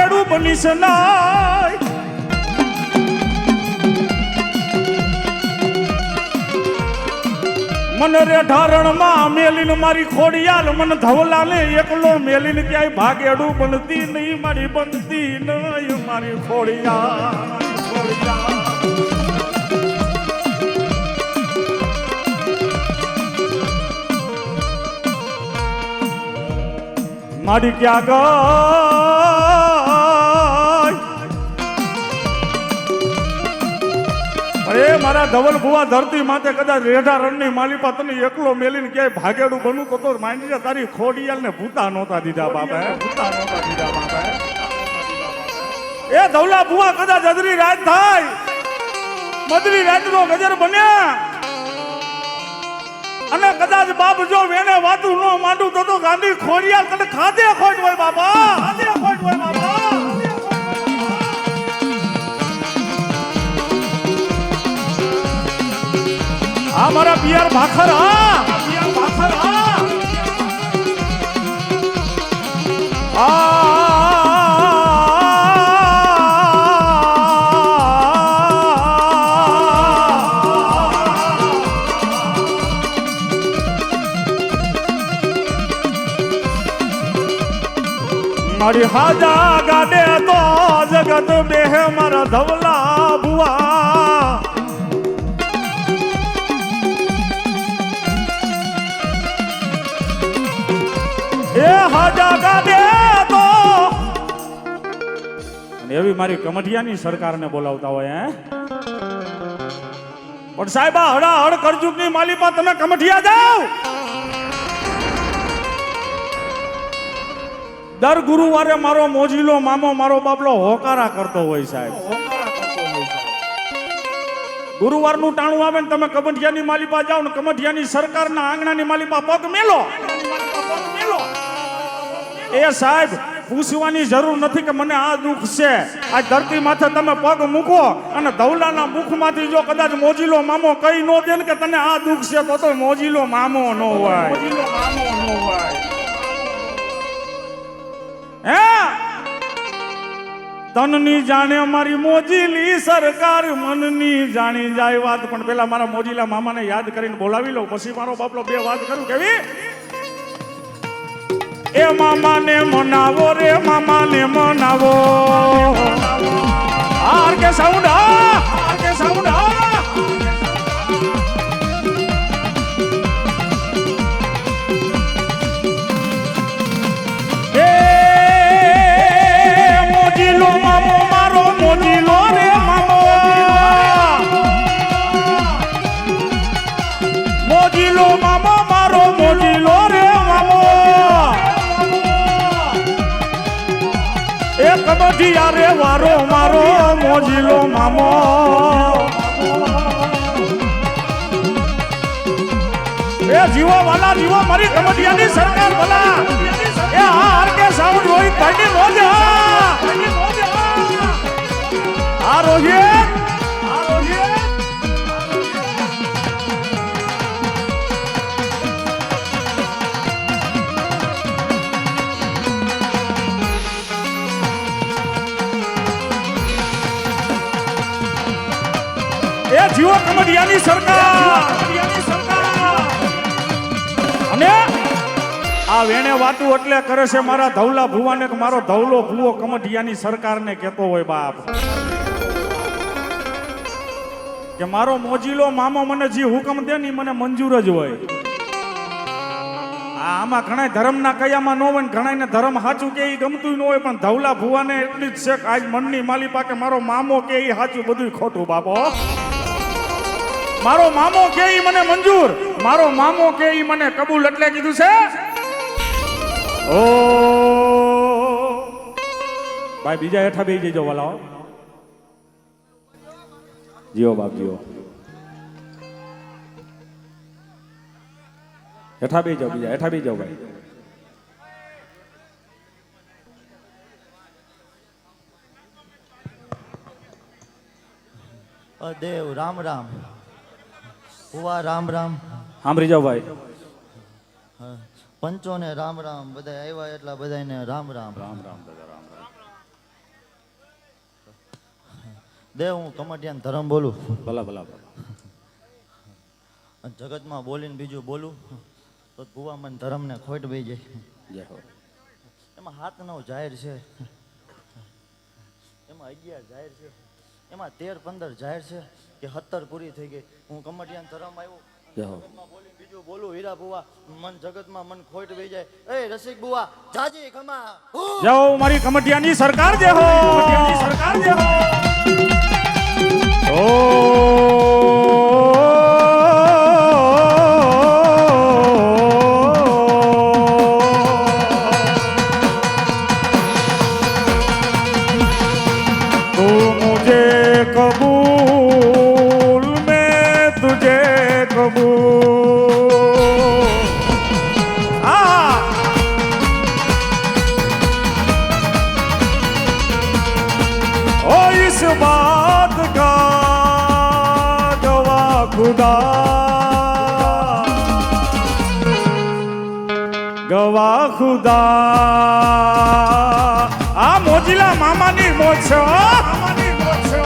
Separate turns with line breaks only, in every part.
ભાગેડું બનીશ નાય મન રે ઢારણમાં મેલીને મારી ખોડિયાલ મન ધવલાને એકલો મેલીને ક્યાંય ભાગેડું બનતી નહીં મારી બનતી નહીં મારી ખોડિયાલ મારી ક્યાં ગઈ અરે મારા ધવલ ભુવા ધરતી માથે કદાચ રેઢા રણની માલિપા તને એકલો મેલીને ક્યાંય ભાગેડું બનવું તો માંડી તારી ખોડિયાલ ને ભૂતા નહોતા દીધા બાપા ભૂતા નહોતા દીધા બાપા એ ધવલા ભુવા કદાચ અદરી રાત થાય મદરી રાતનો ગજર બન્યા અને કદાચ બાપ જો વેને વાતું ન માંડું તો ગાંધી ખોડિયાલ તને ખાધે ખોટ હોય બાપા ખાધે ખોટ હોય બાપા આ મારા પિયર ભાખર પિયર ભાખર મારી હાજા ગાડે તો જગત બેહ મારા ધવલા ભુવા એ હાજા ગાડે તો અને એવી મારી કમઠિયાની સરકારને બોલાવતા હોય હે પણ સાહેબા હડા હડ કરજુકની માલિપા તમે કમઠિયા જાવ દર ગુરુવારે મારો મોજીલો મામો મારો બાપલો હોકારા કરતો હોય સાહેબ ગુરુવારનું ટાણું આવે ને તમે કમઠિયાની માલિપા જાઓ ને કમઠિયાની સરકારના આંગણાની માલિપા પગ મેલો એ સાહેબ પૂછવાની જરૂર નથી કે મને આ દુઃખ છે આ ધરતી માથે તમે પગ મૂકો અને ધવલાના મુખમાંથી જો કદાચ મોજીલો મામો કઈ નો દે ને કે તને આ દુઃખ છે તો મોજીલો મામો નો હોય મોજીલો મામો નો હોય હે તનની જાણે મારી મોજીલી સરકાર મનની જાણી જાય વાત પણ પેલા મારા મોજીલા મામાને યાદ કરીને બોલાવી લઉં પછી મારો બાપલો બે વાત કરું કેવી એ મામાને મનાવો રે મામાને મનાવો R K sound R K sound રે વારો મારો મોજીલો મામો એ જીવો વાલા જીવો મારી કમટિયાની સરકાર ભલા એ હાર કે સાઉન્ડ હોય ભાઈની મોજ આ રોહિત જીવો કમડિયાની સરકાર અને આ વેણે વાતું એટલે કરે છે મારા ધવલા ભુવાને કે મારો ધવલો ભુવો કમડિયાની સરકારને કહેતો હોય બાપ કે મારો મોજીલો મામો મને જે હુકમ દે ને મને મંજૂર જ હોય આમાં ઘણા ધર્મના કયામાં ન હોય ને ઘણાને ધર્મ સાચું કે એ ગમતું ન હોય પણ ધવલા ભુવાને એટલી જ છે કે આજ મનની માલિપા કે મારો મામો કે એ સાચું બધું ખોટું બાપો મારો મામો કે ઈ મને મંજૂર મારો મામો કે ઈ મને કબૂલ એટલે કીધું છે ઓ ભાઈ બીજા હેઠા બેસી જજો વાલાઓ જીઓ બાપ જીઓ હેઠા બેસી જાઓ બીજા હેઠા બેસી જાઓ ભાઈ
દેવ રામ રામ ભુવા રામ રામ
સાંભળી જાઓ ભાઈ
પંચોને રામ રામ બધા આવ્યા એટલા બધાને રામ રામ
રામ રામ દાદા રામ રામ
દેવ હું કમટિયાન ધર્મ બોલું
ભલા ભલા ભલા.
અને જગતમાં બોલીને બીજું બોલું તો ભુવા મને ધર્મને ખોટ બે જાય.
જય હો.
એમાં 7 9 જાહેર છે, એમાં 11 જાહેર છે, એમાં 13 15 જાહેર છે કે 17 પૂરી થઈ ગઈ. હું કમટિયાન ધર્મ આવ્યો
જય હો.
જગતમાં બોલીને બીજું બોલું હીરા ભુવા મન જગતમાં મન ખોટ બે જાય. એ રસિક ભુવા જાજી ખમા
જય હો મારી કમટિયાની સરકાર જય હો. કમટિયાની સરકાર જય હો. कबूल मैं तुझे कबूल. ओ इस बात का गवाह खुदा, गवाह खुदा. આ મોજીલા મામાની મોજ છે. મામાની મોજ છે.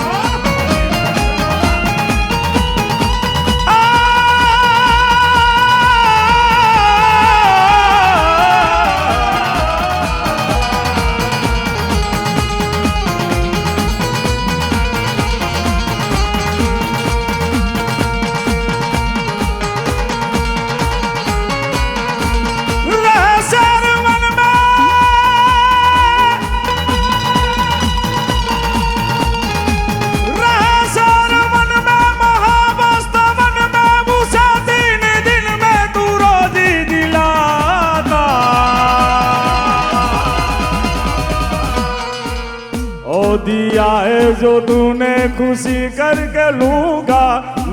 दिया है जो तूने खुशी करके लूंगा,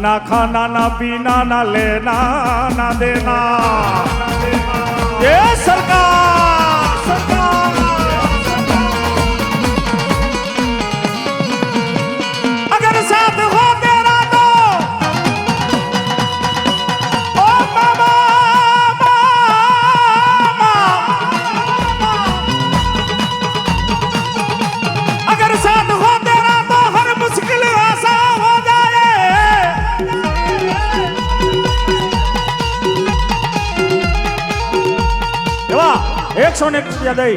ना खाना ना पीना ना लेना ना देना. ये सरकार सरकार अगर साथ हो तेरा तो ओ मामा अगर साथ हो तेरा तो हर मुश्किल आसान हो जाए. એવા 101 રૂપિયા દઈ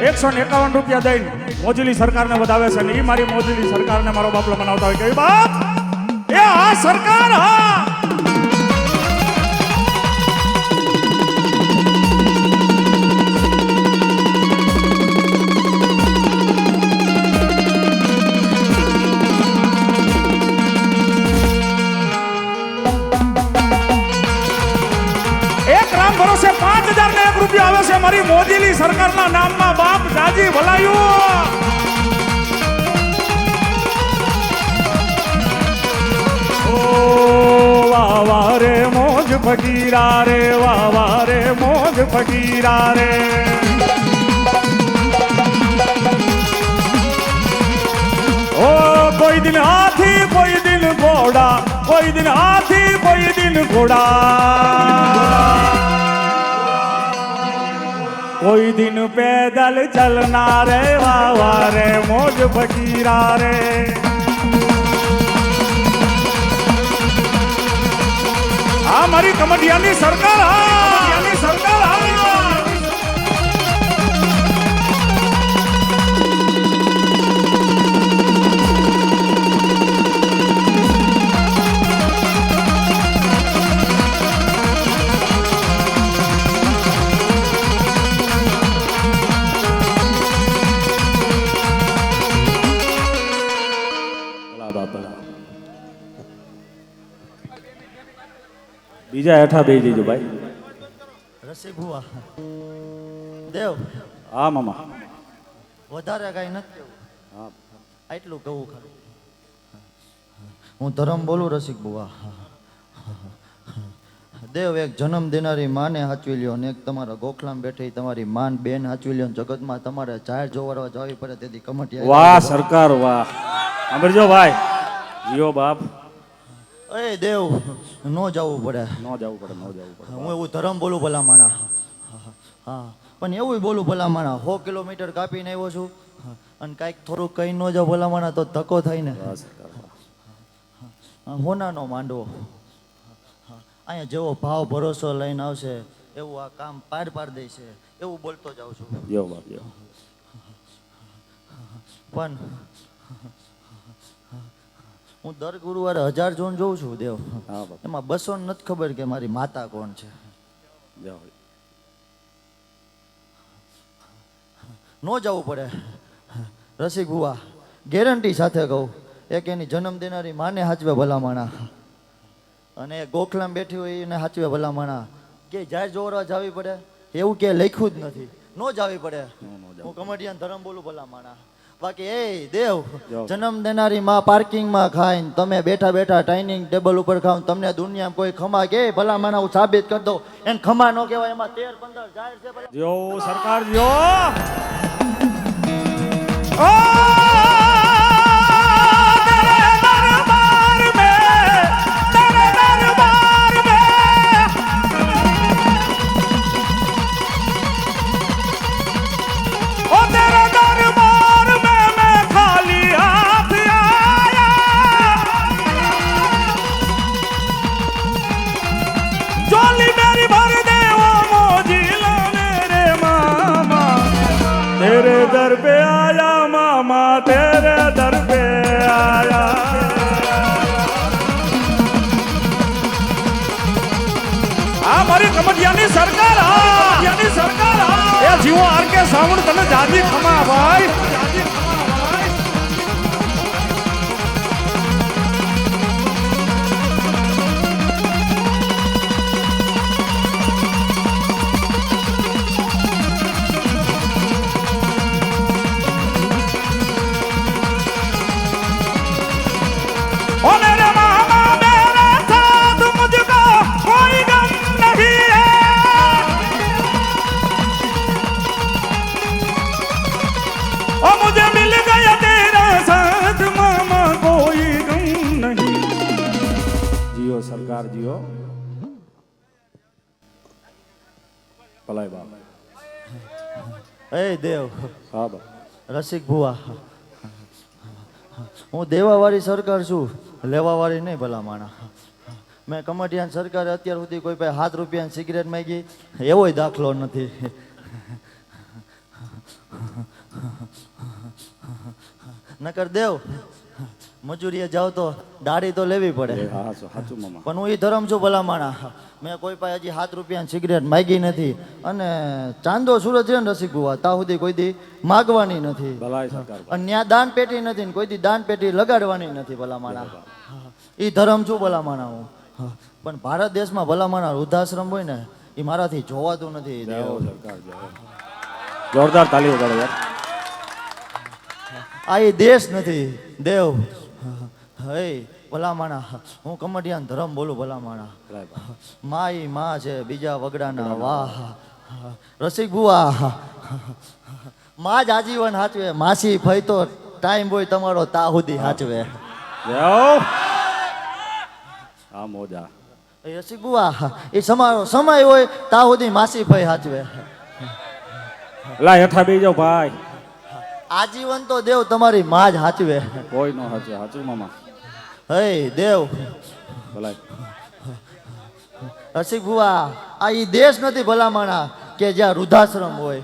151 રૂપિયા દઈને મોજીલી સરકારને વધાવે છે ને એ મારી મોજીલી સરકારને મારો બાપલો મનાવતા હોય કે બાપ એ આ સરકાર હા. ભરોસે 5001 રૂપિયા આવે છે મારી મોદીની સરકારના નામમાં. બાપ જાજી ભલાયું. ઓ વાહ વાહ રે મોજ ફકીરા રે, વાહ વાહ રે મોજ ફકીરા રે. ઓ કોઈ દિન હાથી કોઈ દિન ઘોડા, કોઈ દિન હાથી કોઈ દિન ઘોડા, कोई दिन पैदल चलना रे, वाह वाह रे मौज फकीरा रे. આ મારી કમટિયાની સરકાર હા. કમટિયાની સરકાર હા. બીજા હેઠા બેસી જજો ભાઈ.
રસિક ભુવા દેવ
હા મામા.
વધારે કઈ નથી કેવું,
હા
આટલું કહું ખરું. હું ધર્મ બોલું રસિક ભુવા. દેવ એક જન્મ દેનારી માને હાચવી લ્યો ને એક તમારા ગોખલામાં બેઠી તમારી માન બેન હાચવી લ્યો. જગતમાં તમારે જાહેર જોવારવા જવી પડે તેથી કમટિયા.
વાહ સરકાર વાહ. સાંભળજો ભાઈ. જીઓ બાપ.
એ દેવ નો જવું પડે.
ન જવું પડે ન જવું પડે.
હું એવું ધર્મ બોલું ભલા માણા. હા પણ એવું બોલું ભલા માણા. 100 કિલોમીટર કાપીને આવ્યો છું અને કાંઈક થોડુંક કઈ ન જાવ ભલા માણા તો ધક્કો થાય ને. હોનાનો માંડવો. અહીંયા જેવો ભાવ ભરોસો લઈને આવશે એવું આ કામ પાર દે છે એવું બોલતો જાઉં છું.
યો બાપ યો.
પણ હું દર ગુરુવારે 1000 જોન જોઉં છું દેવ.
હા બાપ
એમાં 200 ને નથી ખબર કે મારી માતા કોણ છે.
જાઓ.
નો જવું પડે રસિક બુવા, ગેરંટી સાથે કહું. એક એની જન્મ દેનારી માને હાચવે ભલામણા, અને ગોખલામાં બેઠી હોય એને હાચવે ભલામણા. કે જાહેર જોવા જાવી પડે એવું કે લખ્યું જ નથી. નો જાવી પડે. હું કમેડિયન ધરમ બોલું ભલામણા. બાકી એ દેવ, જન્મ દેનારી માં પાર્કિંગમાં ખાય ને તમે બેઠા બેઠા ડાઇનિંગ ટેબલ ઉપર ખાવ, તમને દુનિયામાં કોઈ ખમા કે ભલામણા હું સાબિત કરી દઉં. એને ખમા ન કહેવાય, એમાં 13-15 જાહેર છે.
જો સરકાર જો. तेरे दर पे आया मामा, तेरे दर पे आया. આ મારી કમટિયાની સરકાર, કમટિયાની સરકાર. એ જીવો આર કે સાવણ તને જાજી ખમા ભાઈ. ओ मेरे मामा मेरे साथ मुझको कोई गम नहीं है. ओ मुझे मिल गया तेरा साथ मामा, कोई गम नहीं. जियो सरकार जियो. ભલાઈ બાપ.
એ દેવ,
હા બાપ.
રસિક ભુવા, હું દેવાવાળી સરકાર છું, લેવાવાળી નહીં ભલામણા. મેં કમટિયાન સરકારે અત્યાર સુધી કોઈ પાસે 7 રૂપિયાની સિગરેટ માંગી એવોય દાખલો નથી. નકર દેવ, મજૂરીએ જાવ તો દાઢી તો લેવી પડે.
હા સાચું મામા.
પણ હું એ ધરમ છું ભલામણા. મેં કોઈ પાસે હજી 7 રૂપિયાની સિગરેટ માંગી નથી, અને ચાંદો સુરત છે ને રસિક ભુવા, ત્યાં સુધી કોઈ દી માગવાની નથી.
ભલાઈ સરકાર.
અને ત્યાં દાન પેટી નથી ને કોઈ દી દાન પેટી લગાડવાની નથી ભલામણા. એ ધરમ છું ભલામણા હું. પણ ભારત દેશમાં ભલામણા વૃદ્ધાશ્રમ હોય ને એ મારાથી જોવાતું નથી.
જય હો સરકાર, જય હો. જોરદાર તાલી વગાડો યાર.
આ એ દેશ નથી દેવ. હે ભલામણા, હું કમટિયાન ધરમ બોલું ભલામણા. માઈ માં છે બીજા વગડાના વાહ. રસિક ભુવા, માં જ આજીવન હાચવે, માસી ફઈ તો ટાઈમ હોય તમારો તા સુધી હાચવે.
જય હો. આ મોજા.
એ રસિક ભુવા, એ સમારો સમય હોય તા સુધી માસી ફઈ હાચવે.
લા હેઠા બેસી જાઓ ભાઈ.
આજીવન તો દેવ તમારી માં જ હાચવે.
કોઈ નો હાચે. હાચું મામા.
હે દેવ,
ભલાઈ.
રસિક ભુવા, આ ઈ દેશ નથી ભલામણા કે જ્યાં વૃદ્ધાશ્રમ હોય.